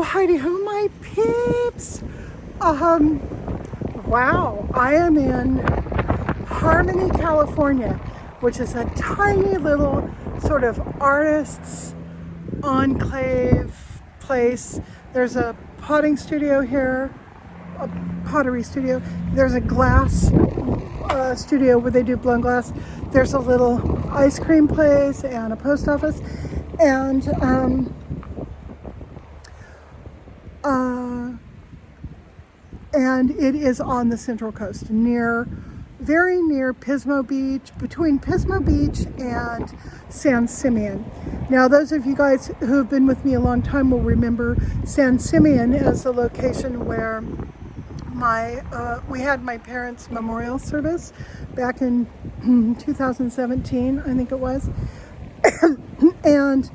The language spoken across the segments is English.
Heidi ho, my peeps. Wow, I am in Harmony, California, which is a tiny little sort of artist's enclave place. There's a potting studio here, a pottery studio. There's a glass studio where they do blown glass. There's a little ice cream place and a post office, and it is on the Central Coast, very near Pismo Beach, between Pismo Beach and San Simeon. Now, those of you guys who have been with me a long time will remember San Simeon as the location where we had my parents' memorial service back in 2017, I think it was. And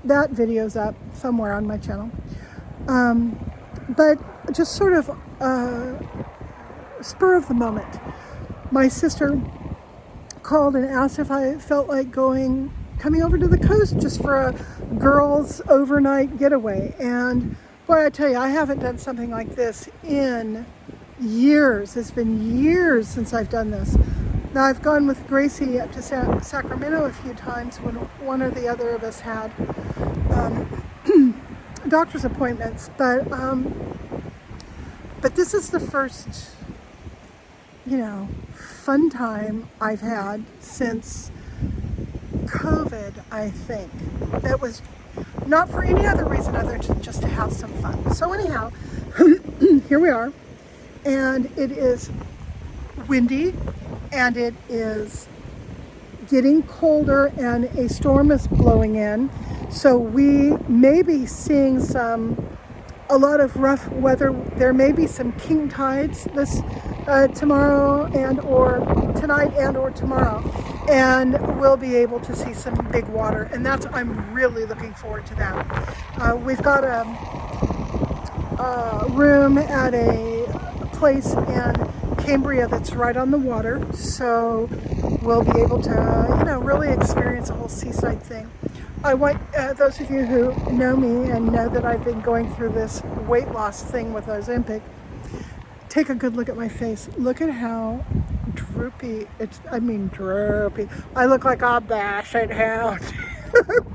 that video's up somewhere on my channel. But just sort of spur of the moment, my sister called and asked if I felt like coming over to the coast just for a girls' overnight getaway. And boy, I tell you, I haven't done something like this in years. It's been years since I've done this. Now, I've gone with Gracie up to Sacramento a few times when one or the other of us had doctor's appointments, but this is the first, fun time I've had since COVID, I think. That was not for any other reason other than just to have some fun. So anyhow, here we are, and it is windy, and it is getting colder, and a storm is blowing in. So we may be seeing a lot of rough weather. There may be some king tides tomorrow tonight and or tomorrow. And we'll be able to see some big water. And I'm really looking forward to that. We've got a room at a place in Cambria that's right on the water. So we'll be able to, really experience a whole seaside thing. I want those of you who know me and know that I've been going through this weight loss thing with Ozempic, take a good look at my face. Look at how droopy droopy. I look like a basset hound.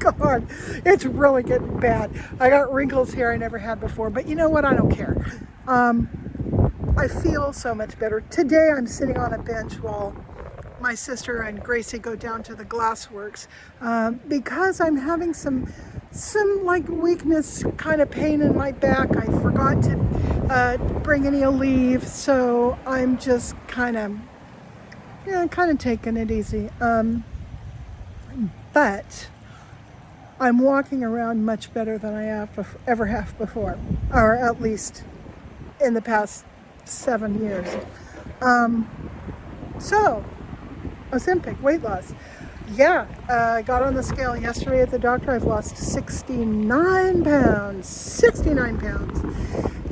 God, it's really getting bad. I got wrinkles here I never had before, but you know what? I don't care. I feel so much better. Today I'm sitting on a bench while my sister and Gracie go down to the glassworks because I'm having some like weakness, kind of pain in my back. I forgot to bring any Aleve, so I'm just kind of taking it easy. But I'm walking around much better than I ever have before, or at least in the past 7 years. So Ozempic, weight loss. Yeah, I got on the scale yesterday at the doctor. I've lost 69 pounds. 69 pounds.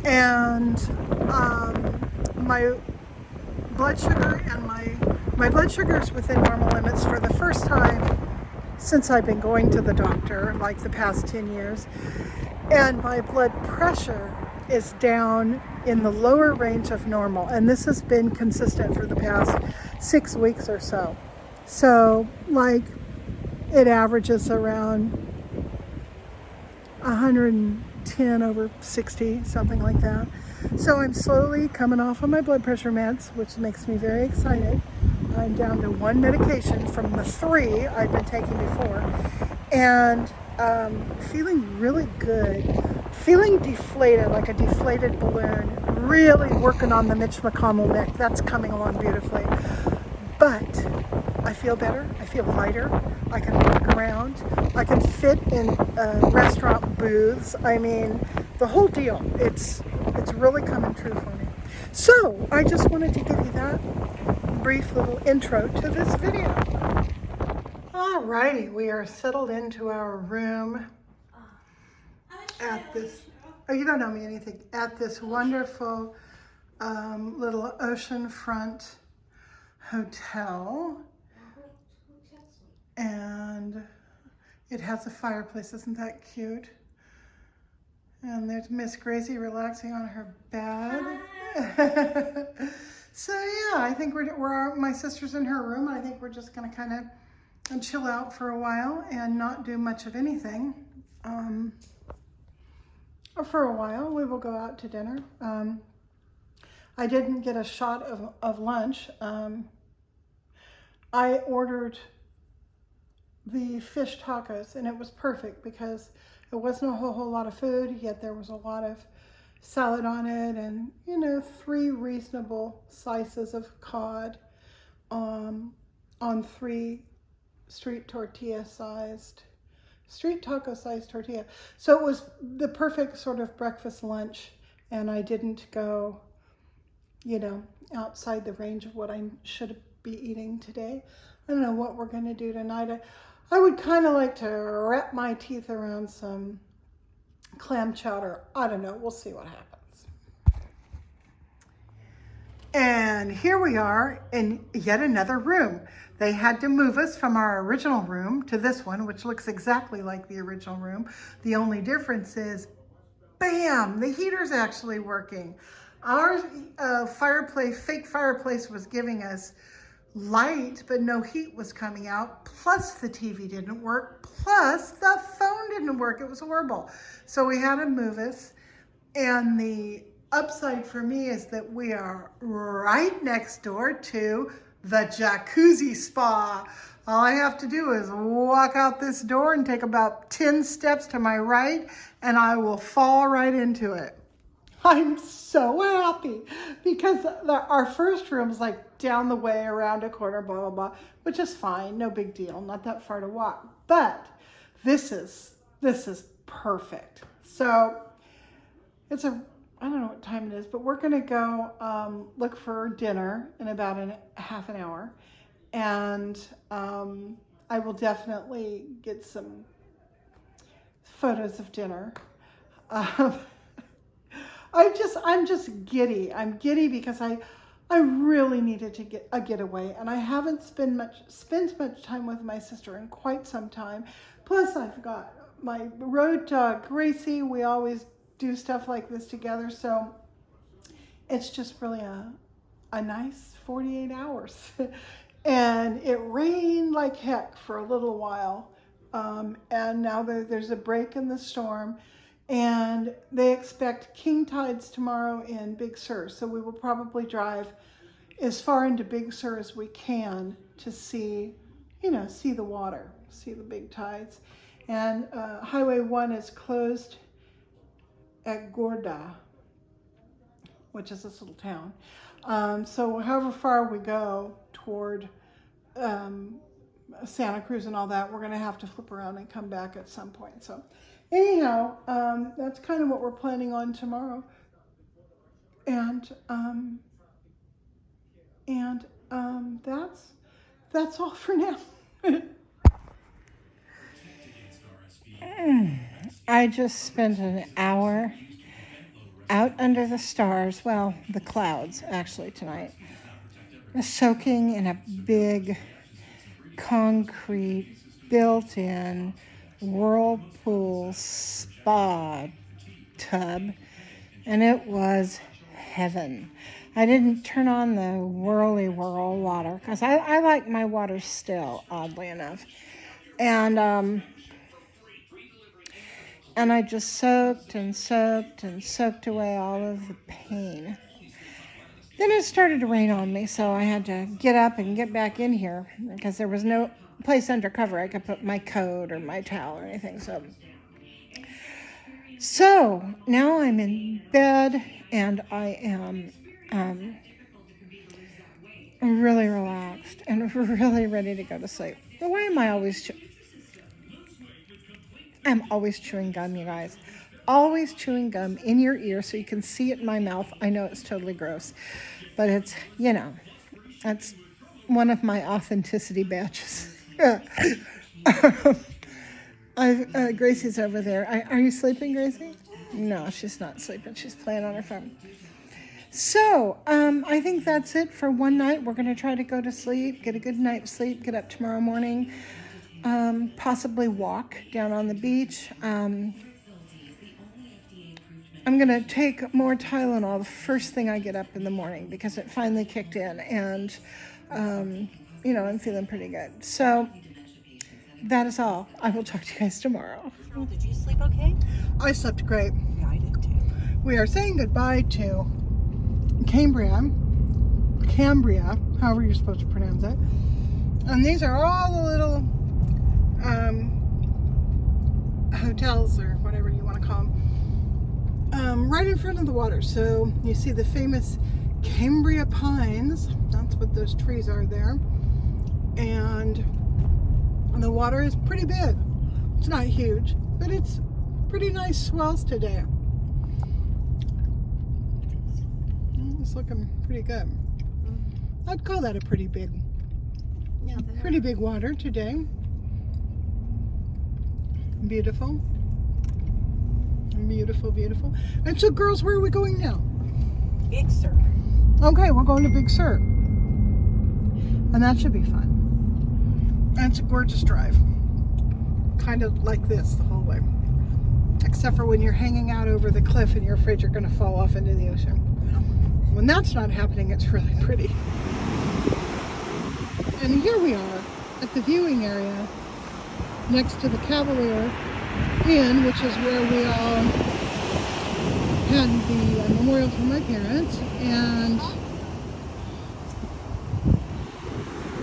And my blood sugar my blood sugar is within normal limits for the first time since I've been going to the doctor, like the past 10 years. And my blood pressure is down in the lower range of normal, and this has been consistent for the past 6 weeks or so. So like it averages around 110/60, something like that. So I'm slowly coming off of my blood pressure meds, which makes me very excited. I'm down to 1 medication from the 3 I'd been taking before, and feeling really good. Feeling deflated, like a deflated balloon. Really working on the Mitch McConnell neck. That's coming along beautifully. But I feel better. I feel lighter. I can walk around. I can fit in restaurant booths. I mean, the whole deal. It's really coming true for me. So I just wanted to give you that brief little intro to this video. Alrighty, we are settled into our room at this, you don't know me anything, at this wonderful little oceanfront hotel. And it has a fireplace, isn't that cute? And there's Miss Gracie relaxing on her bed. So yeah, I think my sister's in her room. I think we're just gonna kind of chill out for a while and not do much of anything. Or for a while, we will go out to dinner. I didn't get a shot of lunch. I ordered the fish tacos, and it was perfect because it wasn't a whole lot of food, yet there was a lot of salad on it, and 3 reasonable slices of cod on 3 street taco sized tortilla. So it was the perfect sort of breakfast lunch, and I didn't go, outside the range of what I should be eating today. I don't know what we're going to do tonight. I would kind of like to wrap my teeth around some clam chowder. I don't know. We'll see what happens. And here we are in yet another room. They had to move us from our original room to this one, which looks exactly like the original room. The only difference is, bam, the heater's actually working. Our fake fireplace was giving us light, but no heat was coming out. Plus the TV didn't work. Plus the phone didn't work. It was horrible. So we had to move us. And the upside for me is that we are right next door to the jacuzzi spa. All I have to do is walk out this door and take about 10 steps to my right, and I will fall right into it. I'm so happy because our first room is like down the way, around a corner, blah, blah, blah, which is fine. No big deal. Not that far to walk. But this is perfect. So I don't know what time it is, but we're going to go look for dinner in about half an hour. And I will definitely get some photos of dinner. I'm just giddy. I'm giddy because I really needed to get a getaway, and I haven't spent much time with my sister in quite some time. Plus, I've got my road dog, Gracie. We always do stuff like this together, so it's just really a nice 48 hours. And it rained like heck for a little while, and now there's a break in the storm. And they expect king tides tomorrow in Big Sur. So we will probably drive as far into Big Sur as we can to see the water, see the big tides. And Highway 1 is closed at Gorda, which is this little town. So however far we go toward Santa Cruz and all that, we're going to have to flip around and come back at some point. So anyhow, that's kind of what we're planning on tomorrow. And that's all for now. I just spent an hour out under the stars, well, the clouds actually tonight, soaking in a big concrete built-in whirlpool spa tub, and it was heaven. I didn't turn on the whirly whirl water because I like my water still, oddly enough. And I just soaked and soaked and soaked away all of the pain. Then it started to rain on me, so I had to get up and get back in here because there was no place under cover I could put my coat or my towel or anything. So now I'm in bed and I am really relaxed and really ready to go to sleep. But why am I always I'm always chewing gum, you guys. Always chewing gum in your ear so you can see it in my mouth. I know it's totally gross, but it's, that's one of my authenticity badges. Gracie's over there. Are you sleeping, Gracie? No, she's not sleeping. She's playing on her phone. So, I think that's it for one night. We're going to try to go to sleep, get a good night's sleep, get up tomorrow morning, possibly walk down on the beach. I'm gonna take more Tylenol the first thing I get up in the morning because it finally kicked in, and you know, I'm feeling pretty good. So that is all. I will talk to you guys tomorrow. Cheryl, did you sleep okay? I slept great. Yeah, I did too. We are saying goodbye to Cambria, however you're supposed to pronounce it. And these are all the little hotels, or whatever you want to call them, right in front of the water. So you see the famous Cambria pines. That's what those trees are there. And the water is pretty big. It's not huge, but it's pretty nice swells today. It's looking pretty good. I'd call that a pretty big water today. Beautiful. Beautiful, beautiful. And so, girls, where are we going now? Big Sur. Okay, we're going to Big Sur. And that should be fun. And it's a gorgeous drive. Kind of like this the whole way. Except for when you're hanging out over the cliff and you're afraid you're going to fall off into the ocean. When that's not happening, it's really pretty. And here we are at the viewing area next to the Cavalier Inn, which is where we all had the memorial for my parents, and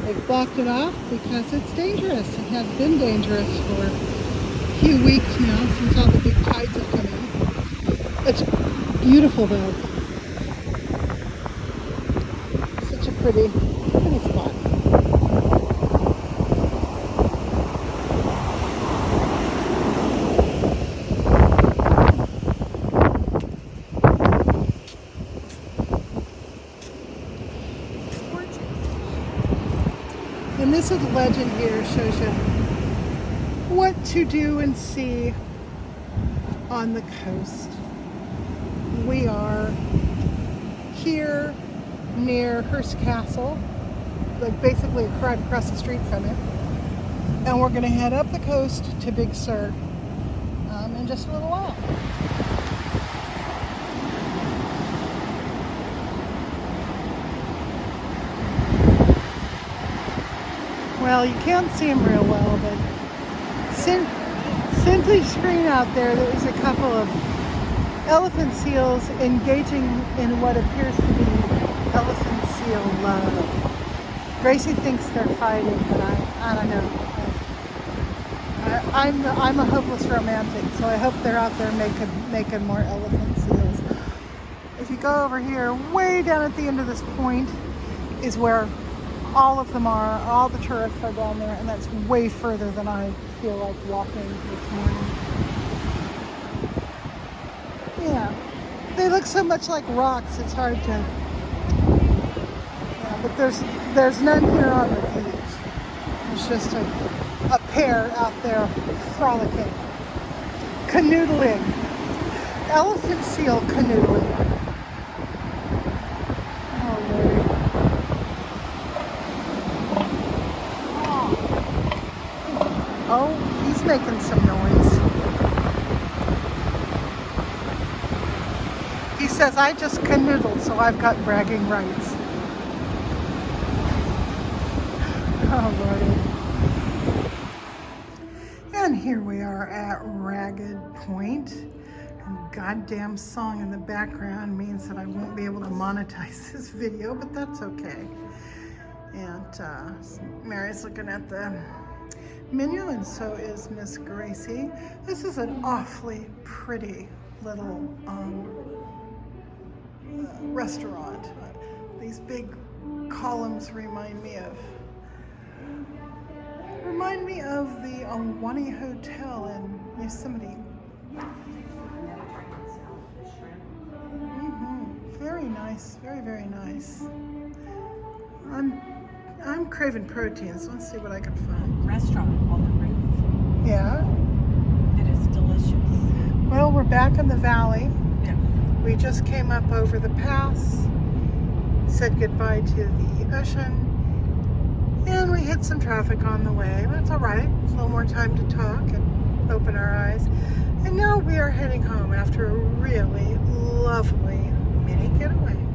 they've blocked it off because it's dangerous. It has been dangerous for a few weeks now since all the big tides have come in. It's beautiful though. Such a pretty spot. And this is legend here, shows you what to do and see on the coast. We are here near Hearst Castle, like basically right across the street from it. And we're going to head up the coast to Big Sur in just a little while. Well, you can't see them real well, but Cynthia's screen out there's a couple of elephant seals engaging in what appears to be elephant seal love. Gracie thinks they're fighting, but I don't know. I'm a hopeless romantic, so I hope they're out there making more elephant seals. If you go over here, way down at the end of this point is where all of them are. All the tourists are down there, and that's way further than I feel like walking this morning. Yeah, they look so much like rocks, it's hard to... Yeah, but there's none here on the beach. It's just a pair out there frolicking. Canoodling. Elephant seal canoodling. Oh, he's making some noise. He says, I just canoodled, so I've got bragging rights. Oh, Lordy. And here we are at Ragged Point. And goddamn song in the background means that I won't be able to monetize this video, but that's okay. And Mary's looking at the menu, and so is Miss Gracie. This is an awfully pretty little restaurant. These big columns remind me of the Ahwahnee Hotel in Yosemite. Very nice, very nice. I'm craving protein, so let's see what I can find. Restaurant on the roof. Yeah. It is delicious. Well, we're back in the valley. Yeah. We just came up over the pass, said goodbye to the ocean, and we hit some traffic on the way. But it's all right. It's a little more time to talk and open our eyes. And now we are heading home after a really lovely mini getaway.